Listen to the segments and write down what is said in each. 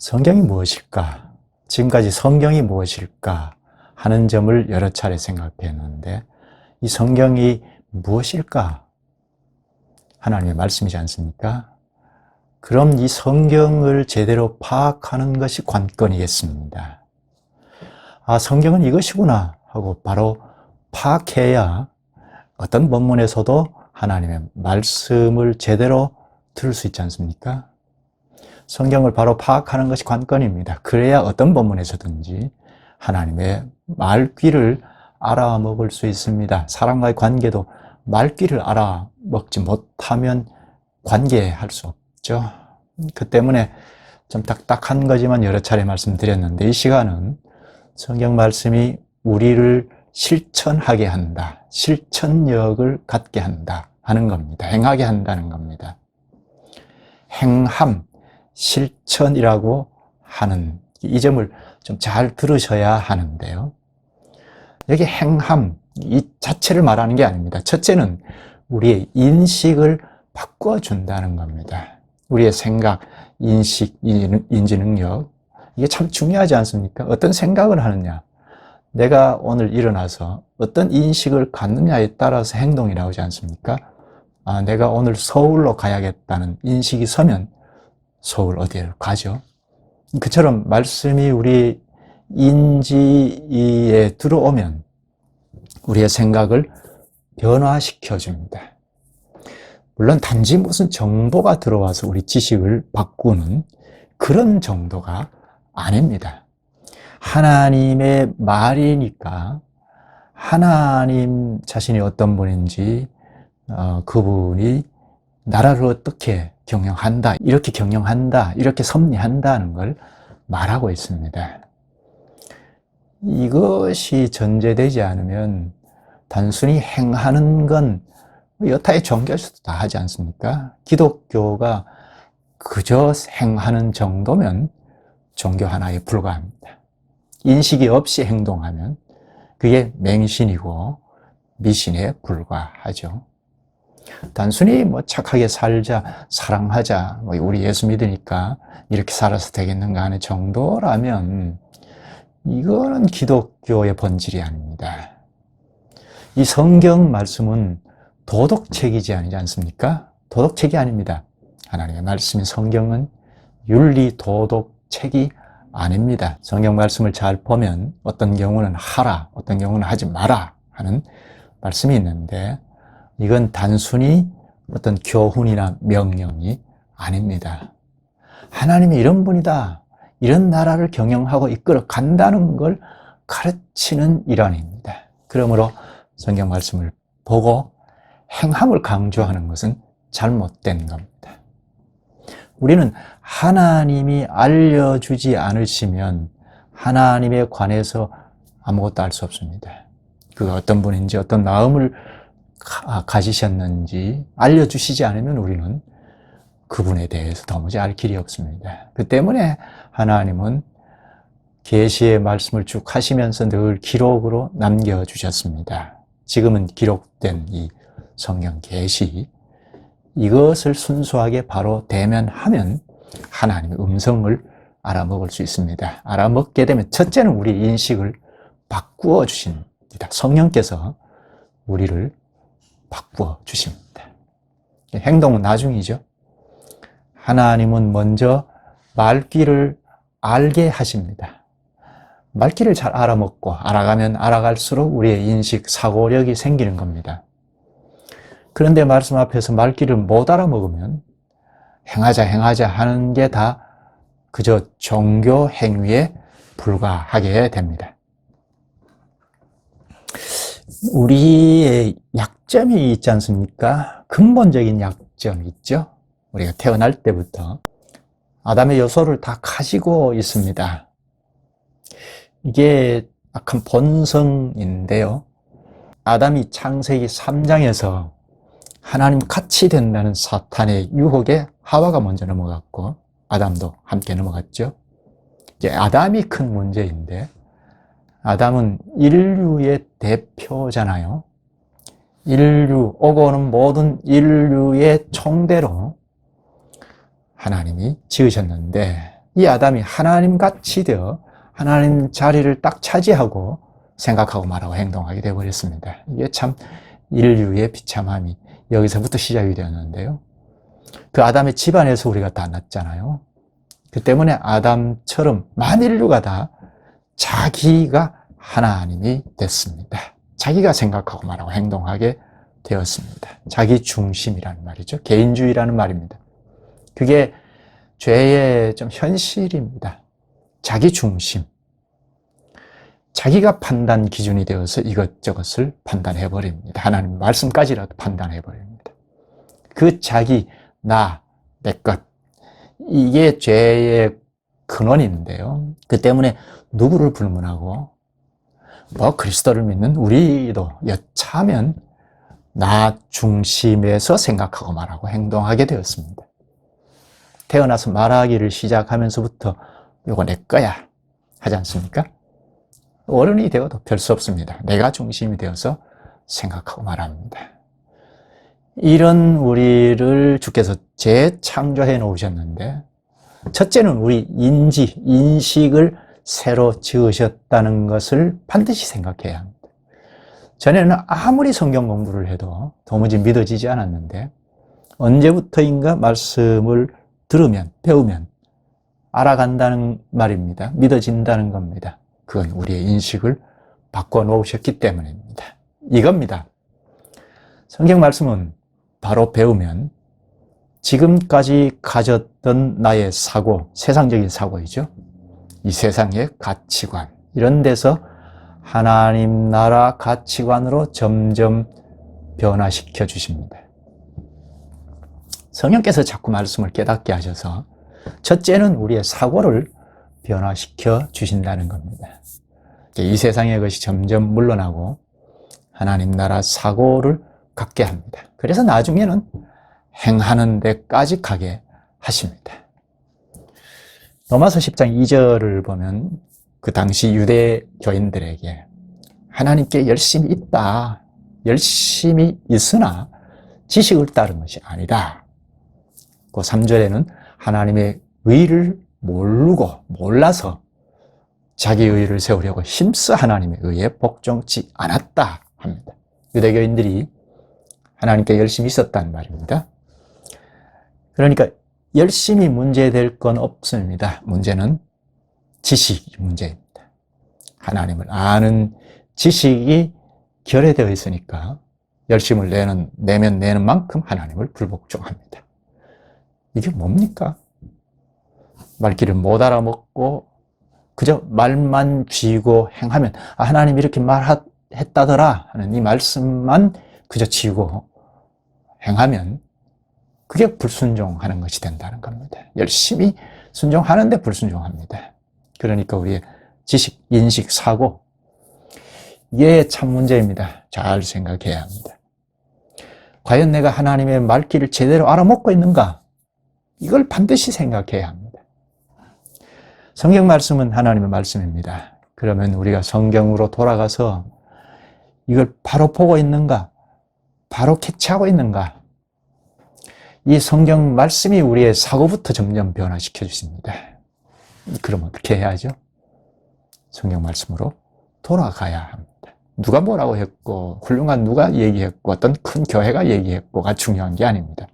성경이 무엇일까? 지금까지 성경이 무엇일까? 하는 점을 여러 차례 생각했는데 이 성경이 무엇일까? 하나님의 말씀이지 않습니까? 그럼 이 성경을 제대로 파악하는 것이 관건이겠습니다. 아, 성경은 이것이구나 하고 바로 파악해야 어떤 본문에서도 하나님의 말씀을 제대로 들을 수 있지 않습니까? 성경을 바로 파악하는 것이 관건입니다. 그래야 어떤 본문에서든지 하나님의 말귀를 알아먹을 수 있습니다. 사람과의 관계도 말귀를 알아먹지 못하면 관계할 수 없죠. 그 때문에 좀 딱딱한 거지만 여러 차례 말씀드렸는데 이 시간은 성경 말씀이 우리를 실천하게 한다. 실천력을 갖게 한다 하는 겁니다. 행하게 한다는 겁니다. 행함, 실천이라고 하는 이 점을 좀 잘 들으셔야 하는데요. 여기 행함, 이 자체를 말하는 게 아닙니다. 첫째는 우리의 인식을 바꿔준다는 겁니다. 우리의 생각, 인식, 인지 능력, 이게 참 중요하지 않습니까? 어떤 생각을 하느냐, 내가 오늘 일어나서 어떤 인식을 갖느냐에 따라서 행동이 나오지 않습니까? 아, 내가 오늘 서울로 가야겠다는 인식이 서면 서울 어디에 가죠? 그처럼 말씀이 우리 인지에 들어오면 우리의 생각을 변화시켜 줍니다. 물론 단지 무슨 정보가 들어와서 우리 지식을 바꾸는 그런 정도가 아닙니다. 하나님의 말이니까 하나님 자신이 어떤 분인지 그분이 나라를 어떻게 경영한다, 이렇게 경영한다, 이렇게 섭리한다는 걸 말하고 있습니다. 이것이 전제되지 않으면 단순히 행하는 건 여타의 종교에서도 다 하지 않습니까? 기독교가 그저 행하는 정도면 종교 하나에 불과합니다. 인식이 없이 행동하면 그게 맹신이고 미신에 불과하죠. 단순히 착하게 살자, 사랑하자, 우리 예수 믿으니까 이렇게 살아서 되겠는가 하는 정도라면 이거는 기독교의 본질이 아닙니다. 이 성경 말씀은 도덕책이지 아니지 않습니까? 도덕책이 아닙니다. 하나님의 말씀인 성경은 윤리 도덕책이 아닙니다. 성경 말씀을 잘 보면 어떤 경우는 하라, 어떤 경우는 하지 마라 하는 말씀이 있는데 이건 단순히 어떤 교훈이나 명령이 아닙니다. 하나님이 이런 분이다, 이런 나라를 경영하고 이끌어 간다는 걸 가르치는 일환입니다. 그러므로 성경 말씀을 보고 행함을 강조하는 것은 잘못된 겁니다. 우리는 하나님이 알려주지 않으시면 하나님에 관해서 아무것도 알 수 없습니다. 그가 어떤 분인지, 어떤 마음을 가지셨는지 알려주시지 않으면 우리는 그분에 대해서 도무지 알 길이 없습니다. 그 때문에 하나님은 계시의 말씀을 쭉 하시면서 늘 기록으로 남겨주셨습니다. 지금은 기록된 이 성경 계시, 이것을 순수하게 바로 대면하면 하나님의 음성을 알아먹을 수 있습니다. 알아먹게 되면 첫째는 우리 인식을 바꾸어 주십니다. 성령께서 우리를 바꾸어 주십니다. 행동은 나중이죠. 하나님은 먼저 말귀를 알게 하십니다. 말귀를 잘 알아먹고 알아가면 알아갈수록 우리의 인식, 사고력이 생기는 겁니다. 그런데 말씀 앞에서 말귀를 못 알아먹으면 행하자 하는 게 다 그저 종교 행위에 불과하게 됩니다. 우리의 약점이 있지 않습니까? 근본적인 약점이 있죠. 우리가 태어날 때부터 아담의 요소를 다 가지고 있습니다. 이게 악한 본성인데요. 아담이 창세기 3장에서 하나님 같이 된다는 사탄의 유혹에 하와가 먼저 넘어갔고 아담도 함께 넘어갔죠. 이제 아담이 큰 문제인데 아담은 인류의 대표잖아요. 오고 오는 모든 인류의 총대로 하나님이 지으셨는데 이 아담이 하나님 같이 되어 하나님 자리를 딱 차지하고 생각하고 말하고 행동하게 되어버렸습니다. 이게 참 인류의 비참함이 여기서부터 시작이 되었는데요. 그 아담의 집안에서 우리가 다 났잖아요. 그 때문에 아담처럼 만인류가 다 자기가 하나님이 됐습니다. 자기가 생각하고 말하고 행동하게 되었습니다. 자기 중심이라는 말이죠. 개인주의라는 말입니다. 그게 죄의 좀 현실입니다. 자기 중심. 자기가 판단 기준이 되어서 이것저것을 판단해 버립니다. 하나님 말씀까지라도 판단해 버립니다. 그 자기, 나, 내 것. 이게 죄의 근원인데요. 그 때문에 누구를 불문하고 그리스도를 믿는 우리도 여차하면 나 중심에서 생각하고 말하고 행동하게 되었습니다. 태어나서 말하기를 시작하면서부터 이거 내 거야 하지 않습니까? 어른이 되어도 별 수 없습니다. 내가 중심이 되어서 생각하고 말합니다. 이런 우리를 주께서 재창조해 놓으셨는데, 첫째는 우리 인식을 새로 지으셨다는 것을 반드시 생각해야 합니다. 전에는 아무리 성경 공부를 해도 도무지 믿어지지 않았는데, 언제부터인가 말씀을 들으면, 배우면 알아간다는 말입니다. 믿어진다는 겁니다. 그건 우리의 인식을 바꿔놓으셨기 때문입니다. 이겁니다. 성경 말씀은 바로 배우면 지금까지 가졌던 나의 사고, 세상적인 사고이죠. 이 세상의 가치관, 이런 데서 하나님 나라 가치관으로 점점 변화시켜 주십니다. 성령께서 자꾸 말씀을 깨닫게 하셔서 첫째는 우리의 사고를 변화시켜 주신다는 겁니다. 이 세상의 것이 점점 물러나고 하나님 나라 사고를 갖게 합니다. 그래서 나중에는 행하는 데까지 가게 하십니다. 로마서 10장 2절을 보면 그 당시 유대교인들에게 하나님께 열심히 있다, 열심히 있으나 지식을 따른 것이 아니다. 그 3절에는 하나님의 의를 모르고 몰라서 자기 의를 세우려고 힘써 하나님의 의에 복종치 않았다 합니다. 유대교인들이 하나님께 열심히 있었단 말입니다. 그러니까 열심히 문제될 건 없습니다. 문제는 지식 문제입니다. 하나님을 아는 지식이 결여되어 있으니까 열심을 내는 만큼 하나님을 불복종합니다. 이게 뭡니까? 말귀를 못 알아먹고 그저 말만 쥐고 행하면 하나님 이렇게 말했다더라 하는 이 말씀만 그저 쥐고 행하면 그게 불순종하는 것이 된다는 겁니다. 열심히 순종하는데 불순종합니다. 그러니까 우리의 지식, 인식, 사고, 이게 참 문제입니다. 잘 생각해야 합니다. 과연 내가 하나님의 말귀를 제대로 알아먹고 있는가? 이걸 반드시 생각해야 합니다. 성경 말씀은 하나님의 말씀입니다. 그러면 우리가 성경으로 돌아가서 이걸 바로 보고 있는가? 바로 캐치하고 있는가? 이 성경 말씀이 우리의 사고부터 점점 변화시켜 주십니다. 그럼 어떻게 해야죠? 성경 말씀으로 돌아가야 합니다. 누가 뭐라고 했고, 훌륭한 누가 얘기했고, 어떤 큰 교회가 얘기했고가 중요한 게 아닙니다.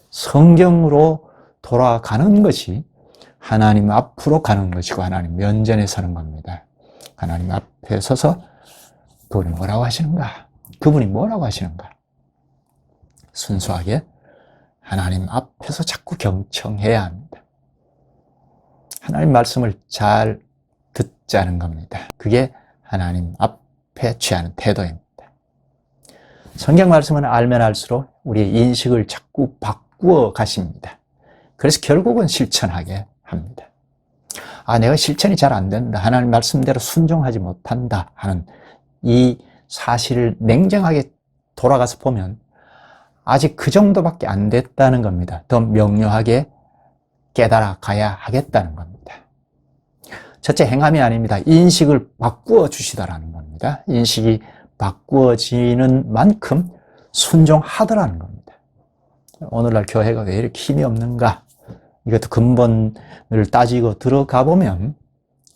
성경으로 돌아가는 것이 하나님 앞으로 가는 것이고 하나님 면전에 서는 겁니다. 하나님 앞에 서서 그분이 뭐라고 하시는가? 그분이 뭐라고 하시는가? 순수하게 하나님 앞에서 자꾸 경청해야 합니다. 하나님 말씀을 잘 듣자는 겁니다. 그게 하나님 앞에 취하는 태도입니다. 성경 말씀은 알면 알수록 우리의 인식을 자꾸 바꾸어 가십니다. 그래서 결국은 실천하게 합니다. 내가 실천이 잘 안 된다. 하나님 말씀대로 순종하지 못한다 하는 이 사실을 냉정하게 돌아가서 보면 아직 그 정도밖에 안 됐다는 겁니다. 더 명료하게 깨달아 가야 하겠다는 겁니다. 첫째, 행함이 아닙니다. 인식을 바꾸어 주시다라는 겁니다. 인식이 바꾸어지는 만큼 순종하더라는 겁니다. 오늘날 교회가 왜 이렇게 힘이 없는가? 이것도 근본을 따지고 들어가 보면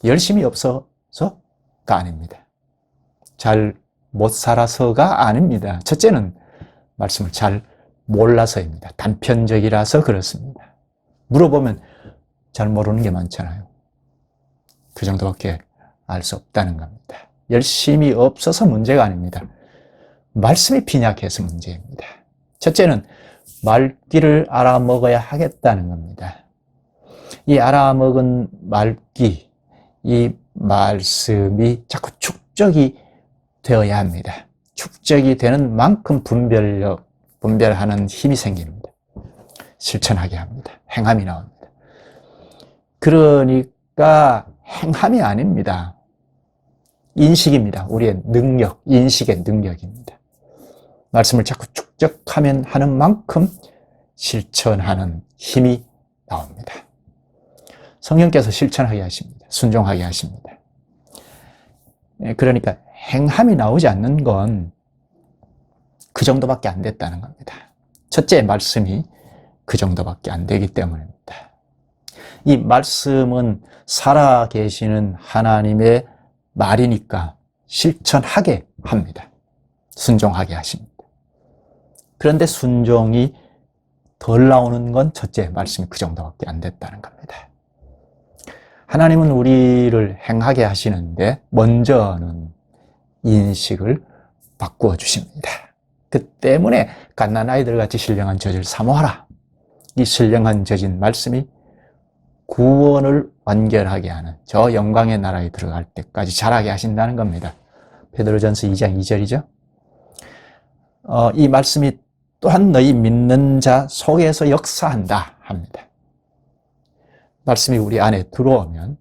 열심이 없어서가 아닙니다. 잘 못 살아서가 아닙니다. 첫째는 말씀을 잘 몰라서입니다. 단편적이라서 그렇습니다. 물어보면 잘 모르는 게 많잖아요. 그 정도밖에 알 수 없다는 겁니다. 열심이 없어서 문제가 아닙니다. 말씀이 빈약해서 문제입니다. 첫째는 말귀를 알아먹어야 하겠다는 겁니다. 이 알아먹은 말귀, 이 말씀이 자꾸 축적이 되어야 합니다. 축적이 되는 만큼 분별하는 힘이 생깁니다. 실천하게 합니다. 행함이 나옵니다. 그러니까 행함이 아닙니다. 인식입니다. 우리의 능력, 인식의 능력입니다. 말씀을 자꾸 축적하면 하는 만큼 실천하는 힘이 나옵니다. 성령께서 실천하게 하십니다. 순종하게 하십니다. 그러니까 행함이 나오지 않는 건 그 정도밖에 안 됐다는 겁니다. 첫째, 말씀이 그 정도밖에 안 되기 때문입니다. 이 말씀은 살아계시는 하나님의 말이니까 실천하게 합니다. 순종하게 하십니다. 그런데 순종이 덜 나오는 건 첫째, 말씀이 그 정도밖에 안 됐다는 겁니다. 하나님은 우리를 행하게 하시는데 먼저는 인식을 바꾸어 주십니다. 그 때문에 갓난아이들 같이 신령한 젖을 사모하라. 이 신령한 젖인 말씀이 구원을 완결하게 하는 저 영광의 나라에 들어갈 때까지 자라게 하신다는 겁니다. 베드로전서 2장 2절이죠. 이 말씀이 또한 너희 믿는 자 속에서 역사한다 합니다. 말씀이 우리 안에 들어오면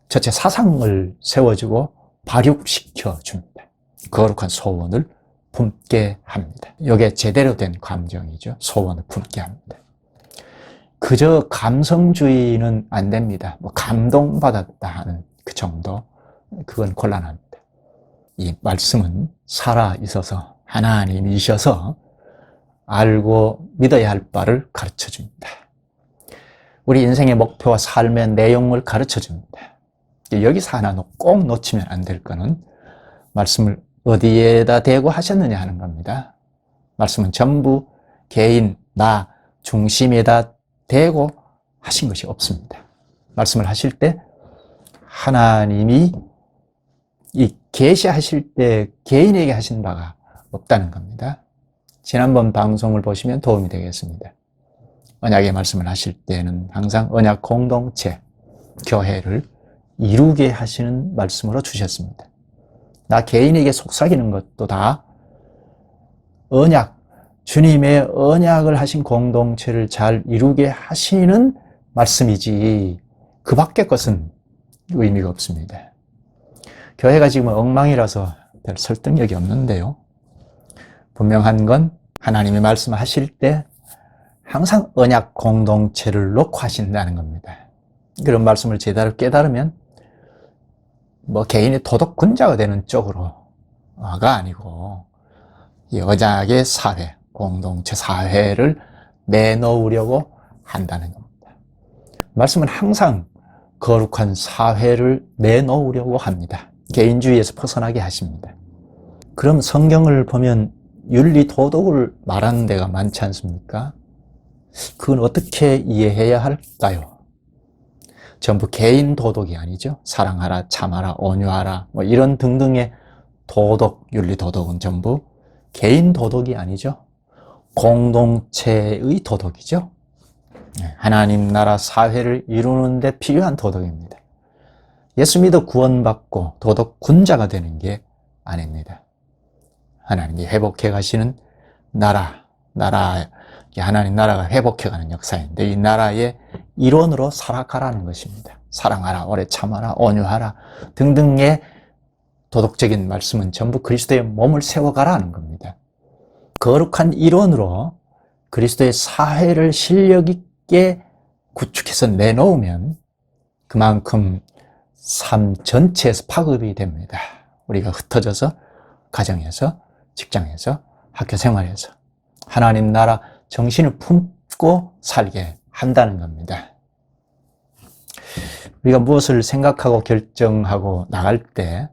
첫째 사상을 세워주고 발육시켜 줍니다. 거룩한 소원을 품게 합니다. 이게 제대로 된 감정이죠. 소원을 품게 합니다. 그저 감성주의는 안 됩니다. 감동받았다 하는 그 정도, 그건 곤란합니다. 이 말씀은 살아 있어서 하나님이셔서 알고 믿어야 할 바를 가르쳐 줍니다. 우리 인생의 목표와 삶의 내용을 가르쳐 줍니다. 여기서 하나 꼭 놓치면 안 될 거는 말씀을 어디에다 대고 하셨느냐 하는 겁니다. 말씀은 전부 개인, 나 중심에다 대고 하신 것이 없습니다. 말씀을 하실 때 하나님이 이 계시하실 때 개인에게 하신 바가 없다는 겁니다. 지난번 방송을 보시면 도움이 되겠습니다. 언약의 말씀을 하실 때는 항상 언약 공동체, 교회를 이루게 하시는 말씀으로 주셨습니다. 나 개인에게 속삭이는 것도 다 언약, 주님의 언약을 하신 공동체를 잘 이루게 하시는 말씀이지 그 밖의 것은 의미가 없습니다. 교회가 지금 엉망이라서 별 설득력이 없는데요. 분명한 건 하나님의 말씀하실 때 항상 언약 공동체를 놓고 하신다는 겁니다. 그런 말씀을 제대로 깨달으면 개인의 도덕 군자가 되는 쪽으로가 아니고 이 언약의 사회, 공동체 사회를 내놓으려고 한다는 겁니다. 말씀은 항상 거룩한 사회를 내놓으려고 합니다. 개인주의에서 벗어나게 하십니다. 그럼 성경을 보면 윤리 도덕을 말하는 데가 많지 않습니까? 그건 어떻게 이해해야 할까요? 전부 개인 도덕이 아니죠. 사랑하라, 참하라, 온유하라 이런 등등의 도덕, 윤리 도덕은 전부 개인 도덕이 아니죠. 공동체의 도덕이죠. 하나님 나라 사회를 이루는 데 필요한 도덕입니다. 예수 믿어 구원받고 도덕 군자가 되는 게 아닙니다. 하나님이 회복해 가시는 나라, 하나님 나라가 회복해 가는 역사인데 이 나라의 일원으로 살아가라는 것입니다. 사랑하라, 오래 참아라, 온유하라 등등의 도덕적인 말씀은 전부 그리스도의 몸을 세워가라는 겁니다. 거룩한 일원으로 그리스도의 사회를 실력 있게 구축해서 내놓으면 그만큼 삶 전체에서 파급이 됩니다. 우리가 흩어져서 가정에서, 직장에서, 학교 생활에서 하나님 나라 정신을 품고 살게 한다는 겁니다. 우리가 무엇을 생각하고 결정하고 나갈 때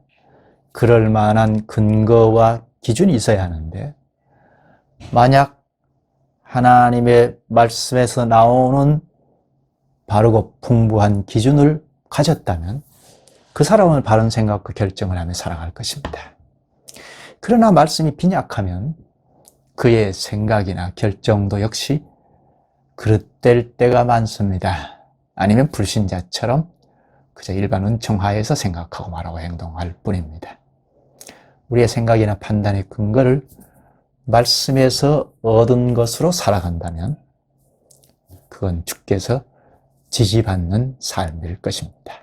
그럴 만한 근거와 기준이 있어야 하는데, 만약 하나님의 말씀에서 나오는 바르고 풍부한 기준을 가졌다면 그 사람은 바른 생각과 결정을 하며 살아갈 것입니다. 그러나 말씀이 빈약하면 그의 생각이나 결정도 역시 그릇될 때가 많습니다. 아니면 불신자처럼 그저 일반 은총하에서 생각하고 말하고 행동할 뿐입니다. 우리의 생각이나 판단의 근거를 말씀에서 얻은 것으로 살아간다면 그건 주께서 지지받는 삶일 것입니다.